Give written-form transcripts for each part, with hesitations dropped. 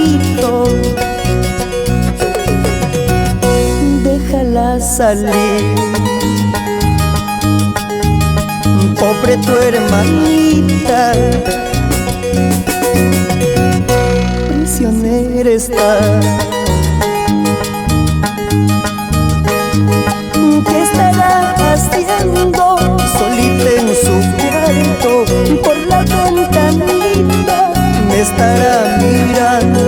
hermanito, déjala salir. Pobre tu hermanita, prisionera está. ¿Qué estará haciendo solita en su cuarto? Por la ventanita me estará mirando.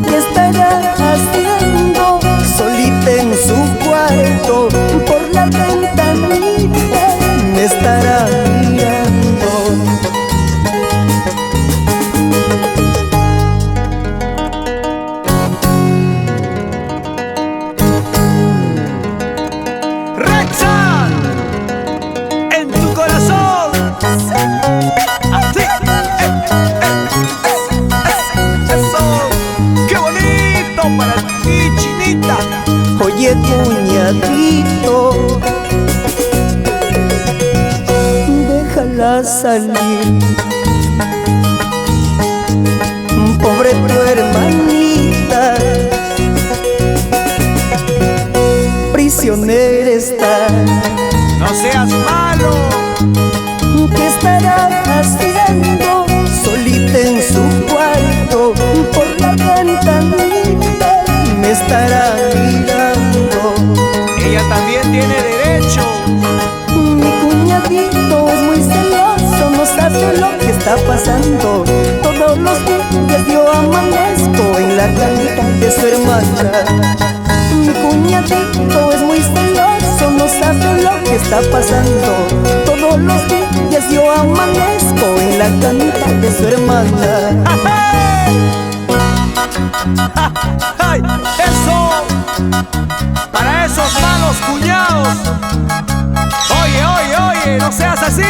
¿Qué estará haciendo solita en su cuarto? Por la ventanita me estará mirando. ¡Rexan! ¡En tu corazón! ¡Así! ¡Eso! ¡Qué bonito para ti, chinita! Oye, cuñadito, déjala salir. Pobre tu hermanita, prisionera está. ¡No seas malo! ¿Qué estará haciendo solita en su cuarto? Por la ventanita me estará mirando. Ella también tiene derecho. Mi cuñadito es muy celoso, no sabe lo que está pasando. Todos los días yo amanezco en la camita de su hermana. Mi cuñadito es muy celoso, no sabe lo que está pasando. Todos los días yo amanezco en la camita de su hermana. ¡Ay! ¡Eso! Para esos malos cuñados. Oye, oye, oye, no seas así.